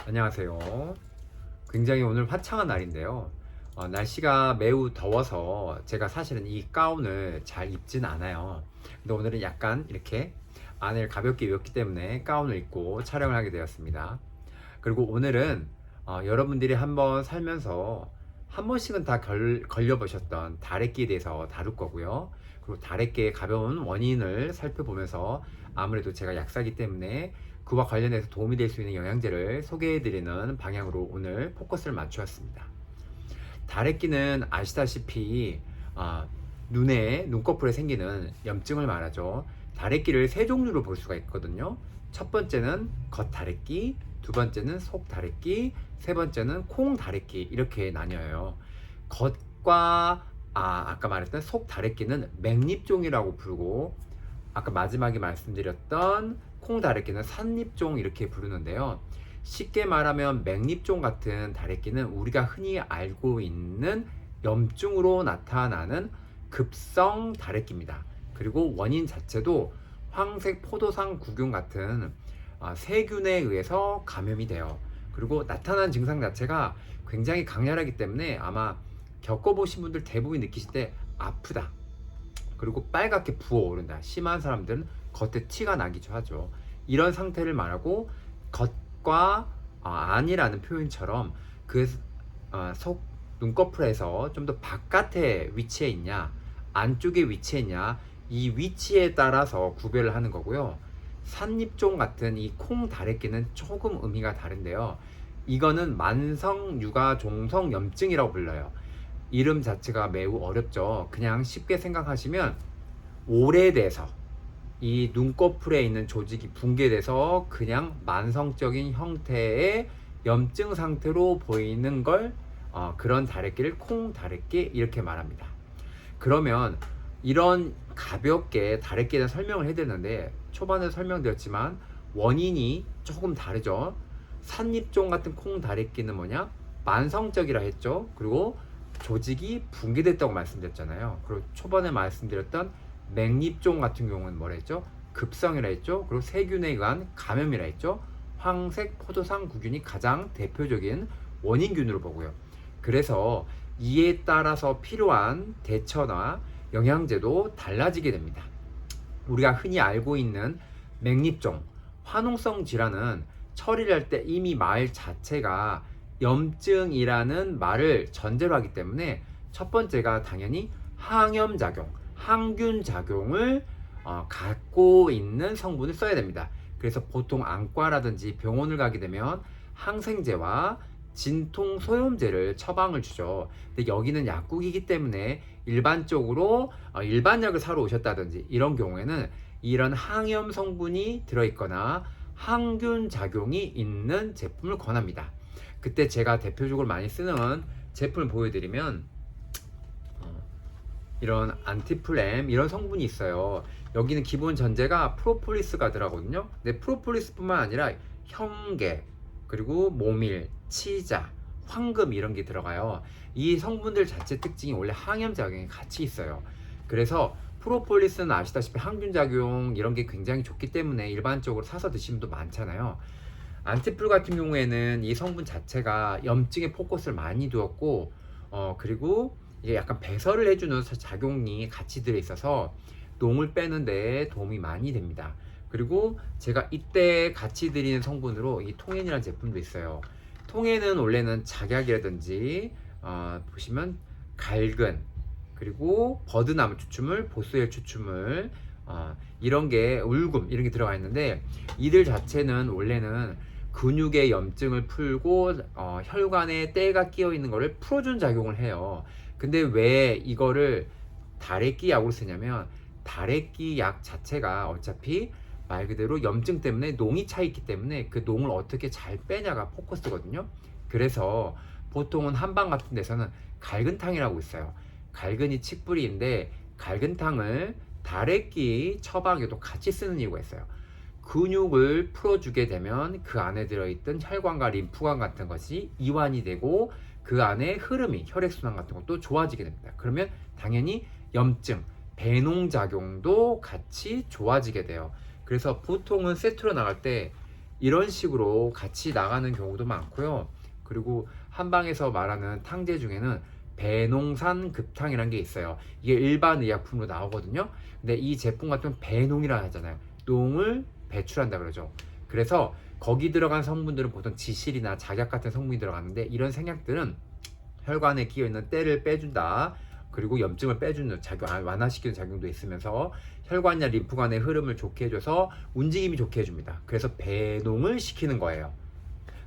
안녕하세요. 굉장히 오늘 화창한 날인데요. 날씨가 매우 더워서 제가 사실은 이 가운을 잘 입진 않아요. 근데 오늘은 약간 이렇게 안을 가볍게 입었기 때문에 가운을 입고 촬영을 하게 되었습니다. 그리고 오늘은 여러분들이 한번 살면서 한 번씩은 다 걸려보셨던 다래끼에 대해서 다룰 거고요. 그리고 다래끼의 가벼운 원인을 살펴보면서 아무래도 제가 약사이기 때문에 그와 관련해서 도움이 될 수 있는 영양제를 소개해드리는 방향으로 오늘 포커스를 맞추었습니다. 다래끼는 아시다시피 눈에 눈꺼풀에 생기는 염증을 말하죠. 다래끼를 세 종류로 볼 수가 있거든요. 첫 번째는 겉다래끼, 두 번째는 속다래끼, 세 번째는 콩다래끼, 이렇게 나뉘어요. 겉과 아까 말했던 속다래끼는 맹립종이라고 부르고, 아까 마지막에 말씀드렸던 콩다래끼는 산립종, 이렇게 부르는데요. 쉽게 말하면 맹립종 같은 다래끼는 우리가 흔히 알고 있는 염증으로 나타나는 급성 다래끼입니다. 그리고 원인 자체도 황색 포도상 구균 같은 세균에 의해서 감염이 돼요. 그리고 나타난 증상 자체가 굉장히 강렬하기 때문에 아마 겪어보신 분들 대부분 느끼실 때 아프다, 그리고 빨갛게 부어오른다, 심한 사람들은 겉에 티가 나기도 하죠. 이런 상태를 말하고, 겉과 안이라는 표현처럼 속 눈꺼풀에서 좀 더 바깥에 위치해 있냐, 안쪽에 위치해 있냐, 이 위치에 따라서 구별을 하는 거고요. 산립종 같은 이 콩다래끼는 조금 의미가 다른데요. 이거는 만성 육아종성 염증이라고 불러요. 이름 자체가 매우 어렵죠. 그냥 쉽게 생각하시면 오래돼서 이 눈꺼풀에 있는 조직이 붕괴돼서 그냥 만성적인 형태의 염증 상태로 보이는 걸 그런 다래끼를 콩다래끼, 이렇게 말합니다. 그러면 이런 가볍게 다래끼에 대한 설명을 해드렸는데, 초반에 설명드렸지만 원인이 조금 다르죠. 산립종 같은 콩다래끼는 뭐냐? 만성적이라 했죠. 그리고 조직이 붕괴됐다고 말씀드렸잖아요. 그리고 초반에 말씀드렸던 맹립종 같은 경우는 뭐라 했죠? 급성이라 했죠. 그리고 세균에 의한 감염이라 했죠. 황색 포도상 구균이 가장 대표적인 원인균으로 보고요. 그래서 이에 따라서 필요한 대처나 영양제도 달라지게 됩니다. 우리가 흔히 알고 있는 맹립종, 화농성 질환은 처리를 할 때 이미 말 자체가 염증이라는 말을 전제로 하기 때문에 첫 번째가 당연히 항염작용, 항균작용을 갖고 있는 성분을 써야 됩니다. 그래서 보통 안과라든지 병원을 가게 되면 항생제와 진통소염제를 처방을 주죠. 근데 여기는 약국이기 때문에 일반적으로 일반약을 사러 오셨다든지 이런 경우에는 이런 항염 성분이 들어있거나 항균 작용이 있는 제품을 권합니다. 그때 제가 대표적으로 많이 쓰는 제품을 보여드리면 이런 안티플램, 이런 성분이 있어요. 여기는 기본 전제가 프로폴리스가 들어가거든요. 근데 프로폴리스뿐만 아니라 형계, 그리고 모밀, 치자, 황금, 이런 게 들어가요. 이 성분들 자체 특징이 원래 항염 작용이 같이 있어요. 그래서 프로폴리스는 아시다시피 항균 작용 이런 게 굉장히 좋기 때문에 일반적으로 사서 드시는 분도 많잖아요. 안티플 같은 경우에는 이 성분 자체가 염증에 포커스를 많이 두었고, 그리고 이게 약간 배설을 해주는 작용이 같이 들어있어서 농을 빼는 데 도움이 많이 됩니다. 그리고 제가 이때 같이 드리는 성분으로 이 통엔이라는 제품도 있어요. 통엔은 원래는 작약이라든지 보시면 갈근, 그리고 버드나무 추출물, 보스웰 추출물, 이런 게 울금, 이런 게 들어가 있는데, 이들 자체는 원래는 근육의 염증을 풀고 혈관에 때가 끼어 있는 거를 풀어준 작용을 해요. 근데 왜 이거를 다래끼 약으로 쓰냐면, 다래끼 약 자체가 어차피 말 그대로 염증 때문에 농이 차 있기 때문에 그 농을 어떻게 잘 빼냐가 포커스거든요. 그래서 보통은 한방 같은 데서는 갈근탕이라고 있어요. 갈근이 칡뿌리인데 갈근탕을 다래끼 처방에도 같이 쓰는 이유가 있어요. 근육을 풀어주게 되면 그 안에 들어있던 혈관과 림프관 같은 것이 이완이 되고 그 안에 흐름이, 혈액순환 같은 것도 좋아지게 됩니다. 그러면 당연히 염증, 배농작용도 같이 좋아지게 돼요. 그래서 보통은 세트로 나갈 때 이런 식으로 같이 나가는 경우도 많고요. 그리고 한방에서 말하는 탕제 중에는 배농산 급탕이라는 게 있어요. 이게 일반 의약품으로 나오거든요. 근데 이 제품 같은 배농이라 하잖아요. 농을 배출한다 그러죠. 그래서 거기 들어간 성분들은 보통 지실이나 작약 같은 성분이 들어가는데, 이런 생약들은 혈관에 끼어 있는 때를 빼준다. 그리고 염증을 빼주는 작용, 완화시키는 작용도 있으면서 혈관이나 림프관의 흐름을 좋게 해줘서 움직임이 좋게 해줍니다. 그래서 배농을 시키는 거예요.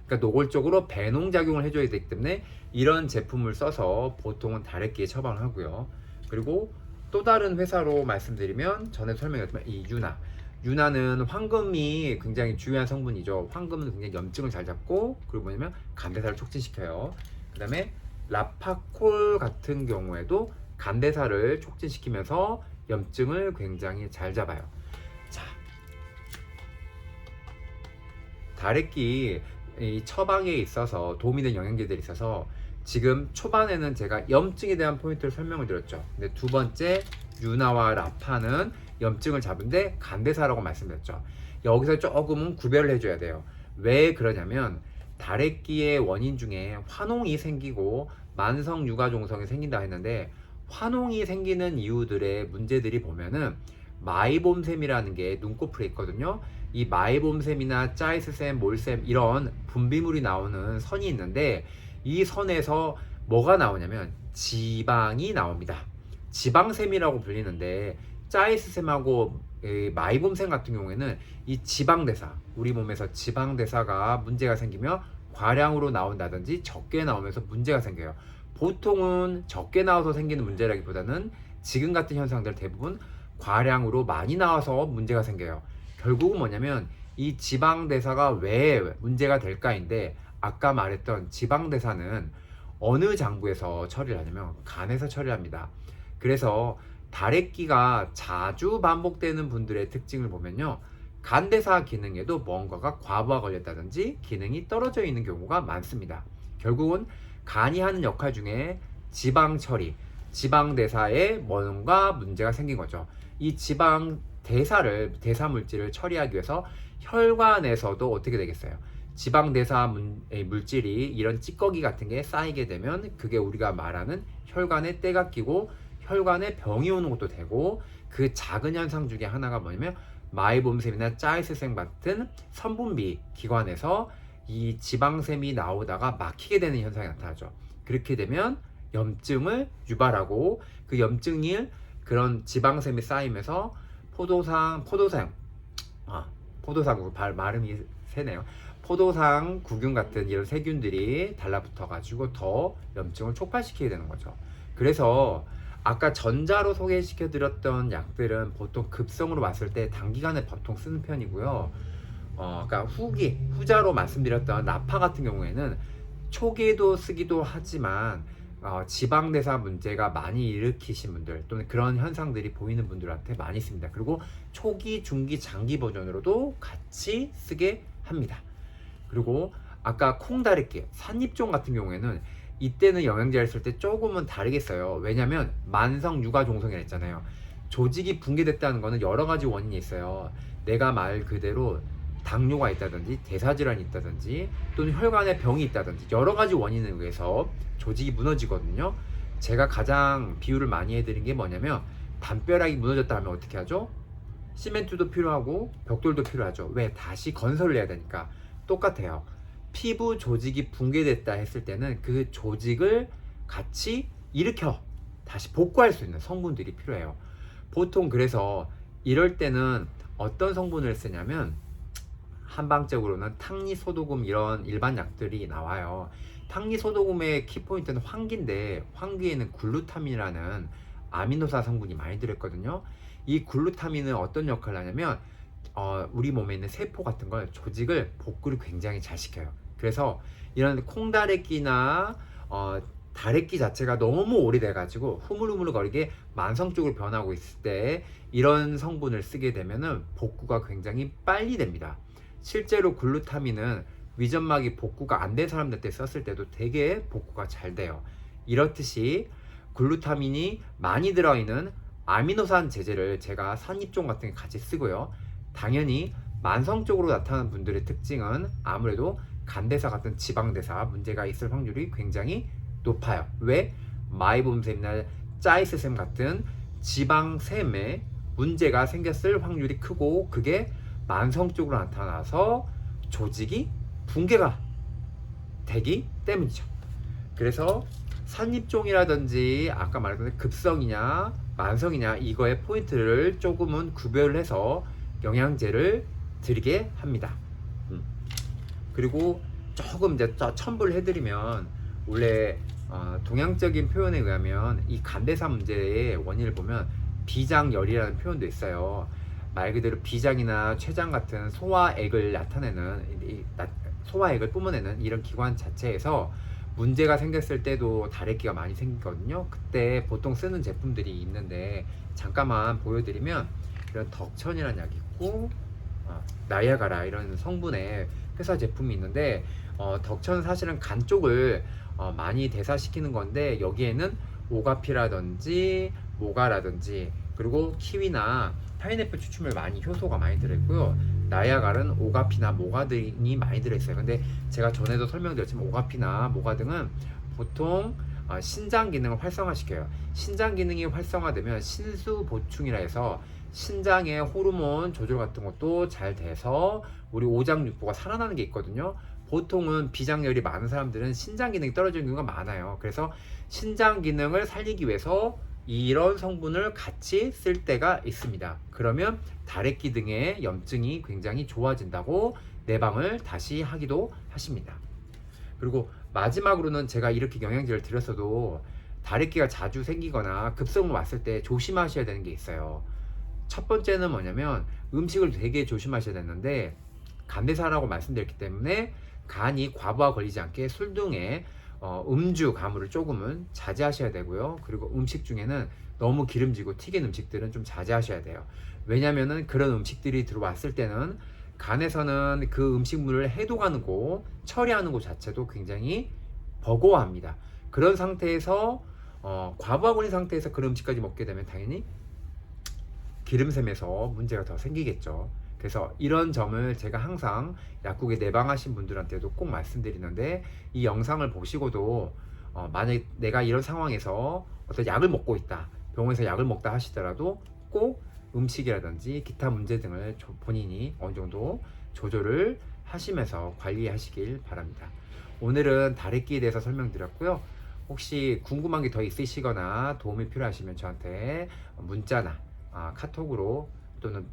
그러니까 노골적으로 배농 작용을 해줘야 되기 때문에 이런 제품을 써서 보통은 다래끼에 처방을 하고요. 그리고 또 다른 회사로 말씀드리면, 전에 설명했지만 이 유나는 황금이 굉장히 중요한 성분이죠. 황금은 굉장히 염증을 잘 잡고, 그리고 뭐냐면 간대사를 촉진시켜요. 그 다음에 라파콜 같은 경우에도 간대사를 촉진시키면서 염증을 굉장히 잘 잡아요. 자, 다래끼 이 처방에 있어서 도움이 되는 영양제들이 있어서, 지금 초반에는 제가 염증에 대한 포인트를 설명을 드렸죠. 근데 두 번째 유나와 라파는 염증을 잡은데 간대사라고 말씀드렸죠. 여기서 조금은 구별을 해줘야 돼요. 왜 그러냐면, 다래끼의 원인 중에 환홍이 생기고 만성 육아종성이 생긴다 했는데, 환홍이 생기는 이유들의 문제들이 보면은 마이봄샘이라는 게 눈꺼풀에 있거든요. 이 마이봄샘이나 짜이스샘, 몰샘 이런 분비물이 나오는 선이 있는데, 이 선에서 뭐가 나오냐면 지방이 나옵니다. 지방샘이라고 불리는데, 짜이스샘하고 마이봄샘 같은 경우에는 이 지방대사, 우리 몸에서 지방대사가 문제가 생기면 과량으로 나온다든지 적게 나오면서 문제가 생겨요. 보통은 적게 나와서 생기는 문제라기보다는 지금 같은 현상들 대부분 과량으로 많이 나와서 문제가 생겨요. 결국은 뭐냐면 이 지방대사가 왜 문제가 될까인데, 아까 말했던 지방대사는 어느 장부에서 처리를 하냐면 간에서 처리를 합니다. 그래서 다래끼가 자주 반복되는 분들의 특징을 보면요, 간대사 기능에도 뭔가가 과부하 걸렸다든지 기능이 떨어져 있는 경우가 많습니다. 결국은 간이 하는 역할 중에 지방 처리, 지방 대사에 뭔가 문제가 생긴 거죠. 이 지방 대사를, 대사 물질을 처리하기 위해서 혈관에서도 어떻게 되겠어요? 지방 대사 물질이 이런 찌꺼기 같은 게 쌓이게 되면 그게 우리가 말하는 혈관에 때가 끼고 혈관에 병이 오는 것도 되고, 그 작은 현상 중에 하나가 뭐냐면 마이봄샘이나 짜이스샘 같은 선분비 기관에서 이 지방샘이 나오다가 막히게 되는 현상이 나타나죠. 그렇게 되면 염증을 유발하고, 그 염증이 그런 지방샘이 쌓이면서 포도상 발음이 새네요. 포도상 구균 같은 이런 세균들이 달라붙어 가지고 더 염증을 촉발시키게 되는 거죠. 그래서 아까 전자로 소개시켜 드렸던 약들은 보통 급성으로 봤을 때 단기간에 보통 쓰는 편이고요. 그러니까 후자로 말씀드렸던 나파 같은 경우에는 초기에도 쓰기도 하지만 지방대사 문제가 많이 일으키신 분들 또는 그런 현상들이 보이는 분들한테 많이 씁니다. 그리고 초기, 중기, 장기 버전으로도 같이 쓰게 합니다. 그리고 아까 콩다래끼, 산입종 같은 경우에는 이때는 영양제를 쓸 때 조금은 다르겠어요. 왜냐면 만성 육아종성이라 했잖아요. 조직이 붕괴됐다는 거는 여러 가지 원인이 있어요. 내가 말 그대로 당뇨가 있다든지 대사질환이 있다든지 또는 혈관에 병이 있다든지 여러 가지 원인에 의해서 조직이 무너지거든요. 제가 가장 비유를 많이 해드린 게 뭐냐면, 담벼락이 무너졌다 하면 어떻게 하죠? 시멘트도 필요하고 벽돌도 필요하죠. 왜? 다시 건설을 해야 되니까. 똑같아요. 피부 조직이 붕괴됐다 했을 때는 그 조직을 같이 일으켜 다시 복구할 수 있는 성분들이 필요해요. 보통 그래서 이럴 때는 어떤 성분을 쓰냐면, 한방적으로는 탕리소독금 이런 일반 약들이 나와요. 탕리소독금의 키포인트는 황기인데, 황기에는 글루타민이라는 아미노산 성분이 많이 들어있거든요. 이 글루타민은 어떤 역할을 하냐면 우리 몸에 있는 세포 같은 걸, 조직을 복구를 굉장히 잘 시켜요. 그래서 이런 콩다래끼나 다래끼 자체가 너무 오래돼 가지고 흐물흐물거리게 만성적으로 변하고 있을 때 이런 성분을 쓰게 되면은 복구가 굉장히 빨리 됩니다. 실제로 글루타민은 위점막이 복구가 안 된 사람들 때 썼을 때도 되게 복구가 잘 돼요. 이렇듯이 글루타민이 많이 들어있는 아미노산 제제를 제가 산입종 같은 게 같이 쓰고요. 당연히 만성적으로 나타나는 분들의 특징은 아무래도 간대사 같은 지방대사 문제가 있을 확률이 굉장히 높아요. 왜? 마이봄샘이나 짜이스샘 같은 지방샘에 문제가 생겼을 확률이 크고, 그게 만성적으로 나타나서 조직이 붕괴가 되기 때문이죠. 그래서 산입종이라든지 아까 말했던 급성이냐 만성이냐 이거의 포인트를 조금은 구별을 해서 영양제를 드리게 합니다. 그리고 조금 이제 첨부를 해드리면, 원래 동양적인 표현에 의하면 이 간대사 문제의 원인을 보면 비장열이라는 표현도 있어요. 말 그대로 비장이나 췌장 같은 소화액을 나타내는, 소화액을 뿜어내는 이런 기관 자체에서 문제가 생겼을 때도 다래끼가 많이 생기거든요. 그때 보통 쓰는 제품들이 있는데 잠깐만 보여드리면, 이런 덕천이라는 약이 있고 나야가라 이런 성분의 회사 제품이 있는데, 덕천은 사실은 간 쪽을 많이 대사시키는 건데, 여기에는 오가피라든지 모가라든지 그리고 키위나 파인애플 추출물 많이 효소가 많이 들어있고요. 나야갈은 오가피나 모가 등이 많이 들어있어요. 근데 제가 전에도 설명드렸지만 오가피나 모가 등은 보통 신장 기능을 활성화시켜요. 신장 기능이 활성화되면 신수 보충이라 해서 신장의 호르몬 조절 같은 것도 잘 돼서 우리 오장육부가 살아나는 게 있거든요. 보통은 비장열이 많은 사람들은 신장 기능이 떨어지는 경우가 많아요. 그래서 신장 기능을 살리기 위해서 이런 성분을 같이 쓸 때가 있습니다. 그러면 다래끼 등의 염증이 굉장히 좋아진다고 내방을 다시 하기도 하십니다. 그리고 마지막으로는 제가 이렇게 영양제를 드렸어도 다래끼가 자주 생기거나 급성으로 왔을 때 조심하셔야 되는 게 있어요. 첫 번째는 뭐냐면 음식을 되게 조심하셔야 되는데, 간대사라고 말씀드렸기 때문에 간이 과부하 걸리지 않게 술 등의 음주 가물을 조금은 자제하셔야 되고요. 그리고 음식 중에는 너무 기름지고 튀긴 음식들은 좀 자제하셔야 돼요. 왜냐면은 그런 음식들이 들어왔을 때는 간에서는 그 음식물을 해독하고 처리하는 것 자체도 굉장히 버거워합니다. 그런 상태에서 과부하 걸린 상태에서 그런 음식까지 먹게 되면 당연히 기름샘에서 문제가 더 생기겠죠. 그래서 이런 점을 제가 항상 약국에 내방하신 분들한테도 꼭 말씀드리는데, 이 영상을 보시고도 만약에 내가 이런 상황에서 어떤 약을 먹고 있다, 병원에서 약을 먹다 하시더라도 꼭 음식이라든지 기타 문제 등을 본인이 어느 정도 조절을 하시면서 관리하시길 바랍니다. 오늘은 다래끼에 대해서 설명드렸고요. 혹시 궁금한 게 더 있으시거나 도움이 필요하시면 저한테 문자나 카톡으로 또는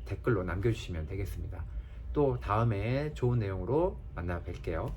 댓글로 남겨주시면 되겠습니다. 또 다음에 좋은 내용으로 만나 뵐게요.